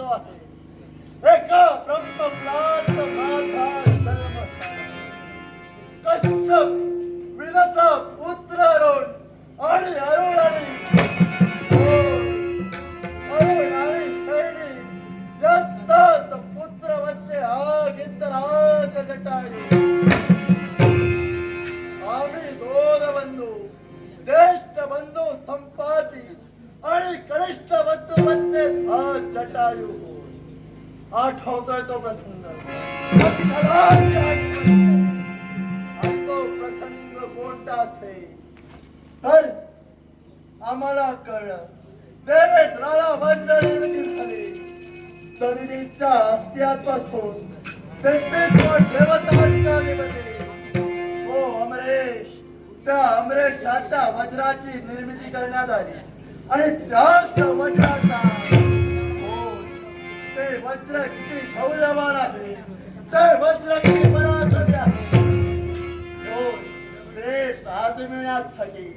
आहे. एका ब्रह्मप्रांत माझा जन्म झाला. कश्यप विनता पुत्र अरुण आणि अरुण आणि शैली यांचाच पुत्र वच्चे हा गिंधराज जटायू. आम्ही दोन बंधू, ज्येष्ठ बंधू संपाती आणि कनिष्ठ बंधू म्हणजेच हा जटायू. आठवतोय तो प्रसंग, आणि तो प्रसंग कोणता असेल तर आम्हाला कळलं. देवेंद्राला वज्र निर्मिती झाली. दलिनीच्या अस्तित्वापासून 33 देवतांच्या निमित्ती तो अमरेश, त्या अमरेशाच्या वज्राची निर्मिती करण्यात आली. आणि त्याच वज्राचा ते वज्र किती शौर्यवान आहे, ते वज्र किती पराक्रमी आहे, तेच आजमिण्यासाठी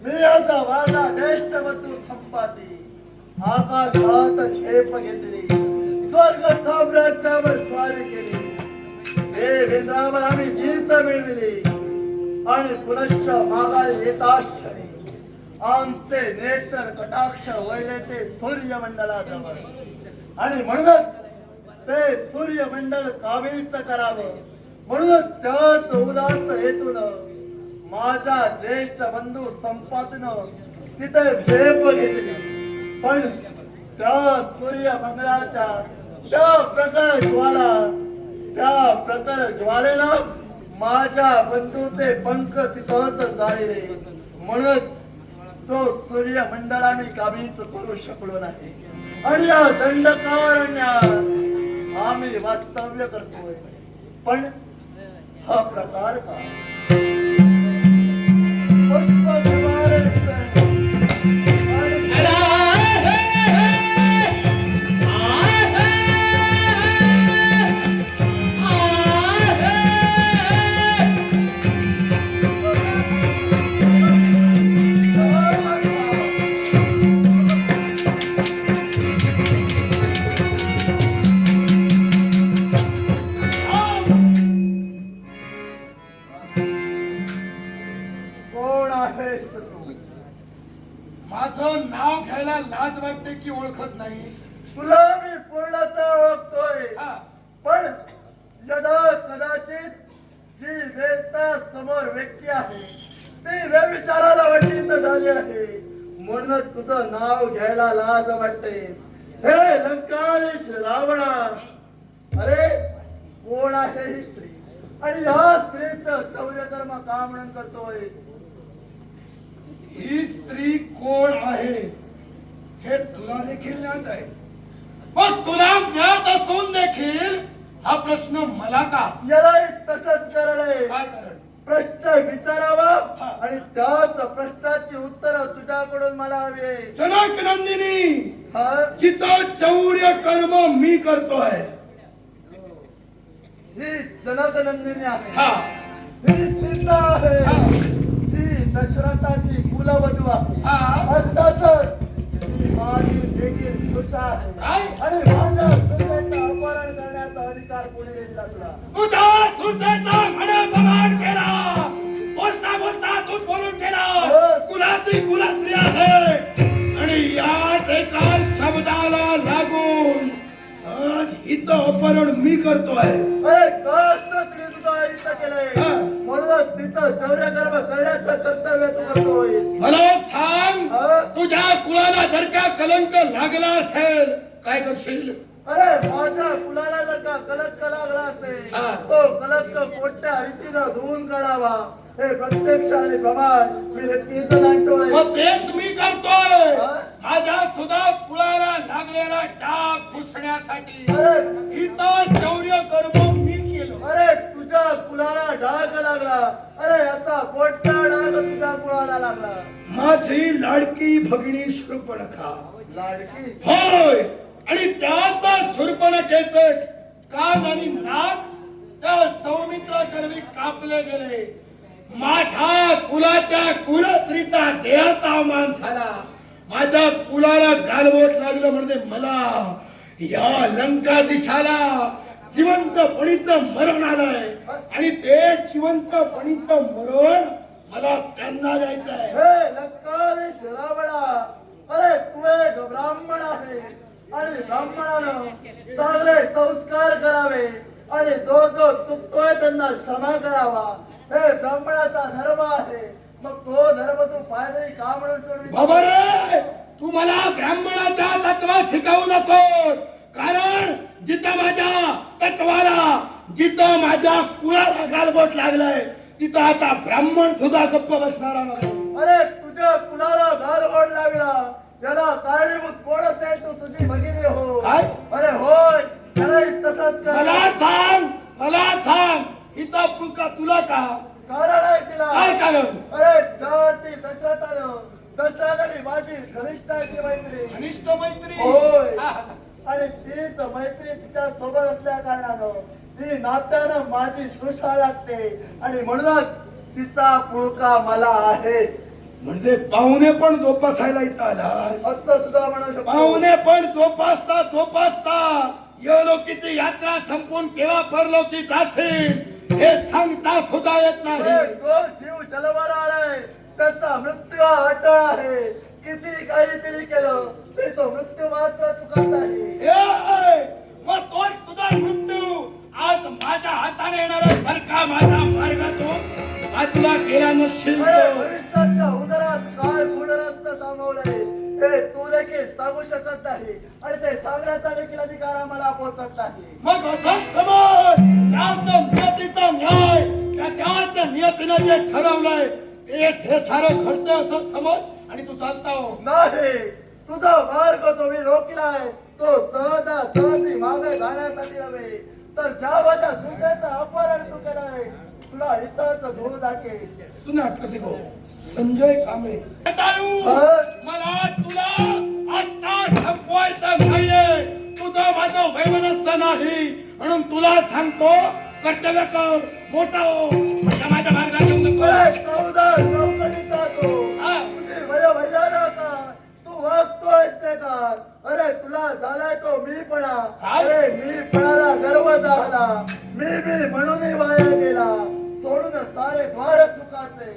मी आता माझा ज्येष्ठ बंधू संपाती आकाशात झेप घेतली, स्वर्ग साम्राज्यावर स्वारी केली. हे वेंद्रावर आम्ही जीत मिळविली आणि पुनश्च माघारी येताक्षणी आमचे नेत्र कटाक्ष वळले ते सूर्यमंडलाजवळ. आणि म्हणूनच ते सूर्यमंडल काबीज करावं म्हणून त्याच उदात्त हेतून माझ्या ज्येष्ठ बंधू संपातीनं तिथे झेप घेतली. पण त्या सूर्यमंडळाच्या त्या प्रखर ज्वालेनं माझ्या बंधूचे पंख तिथंच जाळले. म्हणूनच तो सूर्यमंडळ आम्ही काबीज करू शकलो नाही. आणि या दंडकारण्यात आम्ही वास्तव्य करतोय. पण हा प्रकार का माझं नाव घ्यायला लाज वाटते की ओळखत नाही? तुला मी पूर्णतः ओळखतोय. पण यदा कदाचित जी वेळता समोर व्यक्ती आहे ती व्यभिचाराला वंचित झाली आहे म्हणून तुझं नाव घ्यायला लाज वाटते. हे लंकारीश रावणा, अरे कोण आहे ही स्त्री आणि या स्त्रीचं चौर्यकर्म का म्हणून करतोयस? ही स्त्री कोण आहे हे तुला देखील ज्ञात आहे. पण तुला ज्ञात असून देखील हा प्रश्न मला का? यालाही तसंच करणे. काय कारण? प्रश्न विचारावा आणि त्याच प्रश्नाची उत्तर तुझ्याकडून मला हवी. जनक नंदिनी, जिचं चौर्य कर्म मी करतोय ही जनक नंदिनी आहे. ही सीता आहे. ही दशरथाची कुलवधू आहे. अर्थातच माझी देखील सुषा आहे. आणि माझ्या सुषेचं अपहरण करण्याचा अधिकार कोणी दिला तुला? तुझ्या सुषेचा अपमान केला. बोलता बोलता तू बोलून केला. कुलाची कुलस्त्री आहे आणि याच एका शब्दाला लागून आज हिचं अपहरण मी करतोय. म्हणून तिचं चौर्यकर्म करण्याचं कर्तव्य तू करतोय. मला सांग, तुझ्या कुळाला जर का कलंक लागला असेल काय करशील? अरे माझ्या कुलाला जर का कलंक लागला असेल तो कलंक कोणत्या रीतीनं धुवून काढावा हे प्रत्यक्ष आणि प्रमाण मी नक्कीच जाणतोय. तेच मी करतोय. माझ्या सुद्धा कुळाला लागलेला डाग पुसण्यासाठी हिचं चौर्य कर्म मी केलं. अरे तुझ्या कुलाला डाग लागला? अरे असा कोणता डाग तुझ्या कुळाला लागला? माझी लाडकी भगिनी शूर्पणखा. लाडकी? होय. आणि त्यात शूर्पणखेचे कान आणि नाक त्या सौमित्र कर्वी कापले गेले. माझ्या कुलाच्या कुलस्त्रीचा देहाचा अवमान झाला. माझ्या कुलाला गालबोट लागलं म्हणजे मला या लंकाधीशाला जिवंतपणीचं मरण आलंय आणि ते जिवंतपणीचं मरण मला त्यांना द्यायचं आहे. हे लंकाधीश रावणा, अरे तू एक ब्राह्मण आहे आणि ब्राह्मणानं चांगले संस्कार करावे आणि जो जो चुकतोय त्यांना क्षमा करावा. हे ब्राह्मणाचा धर्म आहे. मग तो धर्म तू पायदळी का म्हणून सोडली? बाबा रे, तू मला ब्राह्मणाचा तत्व शिकवू नको, कारण जिथं माझ्या तत्वाला, जिथं माझ्या कुळाला गालबोट लागलंय तिथं आता ब्राह्मण सुद्धा गप्प बसणारा नाही. अरे तुझ्या कुणाला गालबोट लागला याला कारणीभूत कोण असेल? तू तुझी भगिनी हो. काय? अरे होय, त्यालाही तसंच मला कर. मला सांग हिचा पुलका तुला का? कारण आहे तिला. काय कारण? अरे ज्यावरती दशरथाने माझी घनिष्ठ अशी मैत्री. घनिष्ठ मैत्री? होय. हा. आणि तीच मैत्री तिच्या सोबत असल्या कारणानं ती नात्यानं माझी श्रुषा लागते आणि म्हणूनच तिचा पुळका मला आहेच. म्हणजे पाहुणे पण जोपासायला इथं आलास? असं सुद्धा म्हणू शकतो. पाहुणे पण जोपासता यलोकीची यात्रा संपून केव्हा परलोकी जाशील हे सांगता सुद्धा येत अरे, नाही. जो जीव जन्माला आलाय त्याचा मृत्यू हा अटळ आहे. किती काही तिने केलं तरी तो मृत्यू मात्र चुकत नाही. ए, मग तोच तुझा मृत्यू आज माझ्या हाताने येणारा सारखा माझ्या मार्गातून वाचला गेला नसेल अरे, तर. भविष्याच्या उदरात काय पुनरस्त सामावलंय ते तू देखील सांगू शकत नाही आणि ते सांगण्याचा देखील अधिकार आम्हाला पोहोचत नाही. मग असंच समज, त्याच नियतीचा न्याय, त्याच नियतीनं जे ठरवलंय तेच हे सारं घडतंय असं समज आणि तू चालता हो. नाही, तुझा मार्ग जो मी रोखलाय तो सहजी मागे जाण्यासाठी नव्हे तर ज्या माझ्या सुखेचं अपहरण तू केलंय तुला इथंच धूळ दाखवेल. सुना प्रतिको संजय कांबळे. मला तुला आता संपवायचं नाहीये. तुझं माझं वैमनस्य नाही म्हणून तुला सांगतो, कर्तव्य कर, मोठा हो, माझ्या मार्गात येऊ नको. अरे, चौदा चौकटीचा तू. हा. तुझी वयोमर्यादा का? तू वागतोयस ते का? अरे, तुला झालाय तो मीपणा. काय? अरे, मीपणाला गर्व झाला. मी म्हणूनही वाया गेला. सोडून सारे द्वार सुखाचे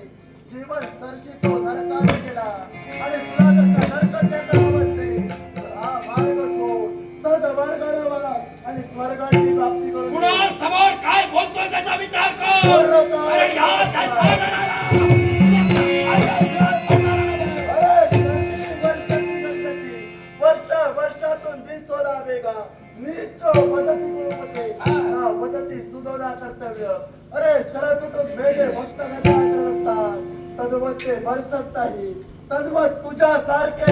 जीवन सरशी तो नरकाने गेला. आणि तुला जर का नरकात जायचं असेल तर हा मार्ग सोड. सद्मार्गाने वळा आणि स्वर्गाची प्राप्ती करून पुन्हा घे. समोर काय बोलतोय त्याचा विचार कर. अरे या वर्षातून दिसोला वेगा नीचो मदती गुरुपते ना मदती सुधोना कर्तव्य. अरे शरदूतून वेगळे भक्त गदा करत असतात तद्वत ते बरसत नाही. तद्वत तुझ्या सारखे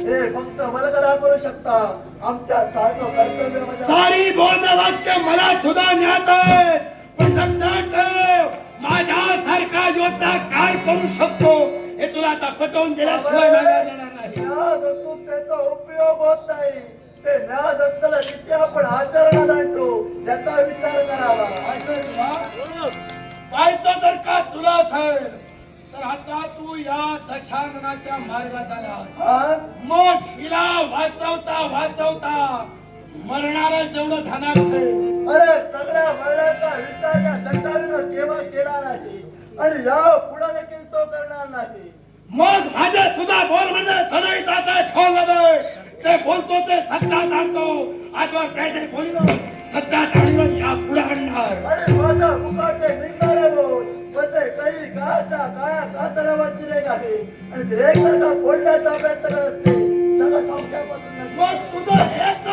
हे भक्त मलगडा करू शकता. आमच्या सारखं कर्तव्य सारी बौद्ध वाक्य मला सुद्धा ज्ञात आहे, पण लक्षात ठेव माझ्यासारखा योद्धा काय करू शकतो हे तुला आता पटवून दिल्याशिवाय मागे जाणार नाही. ज्ञान असून त्याचा उपयोग होत नाही. ते ज्ञान असताना किती आपण आचरणात आणतो याचा विचार करावा. पाहायचं जर का तुला असेल तर आता तू या दशाननाच्या मार्गात आलास. हा? मग हिला वाचवता मरणारा जेवढं ध्यानात ठेव. अरे सगळ्या मरणाचा विचार या जटायूनं केव्हा केला नाही आणि या पुढे देखील तो करणार नाही. मग माझे सुद्धा बोल म्हणजे सदैव आता ठोल नव्हे. ते बोलतो ते सत्यात आणतो. आजवर त्याचे बोललो सत्यात आणलं या पुढे आणणार. आणि माझ्या मुखाचे निघणारे बोल म्हणजे काही काळाच्या काळ्या कातरावरची रेग आहे आणि ती रेग जर का फोडण्याचा प्रयत्न करत असते सगळं संख्यापासून मग तुझं हेच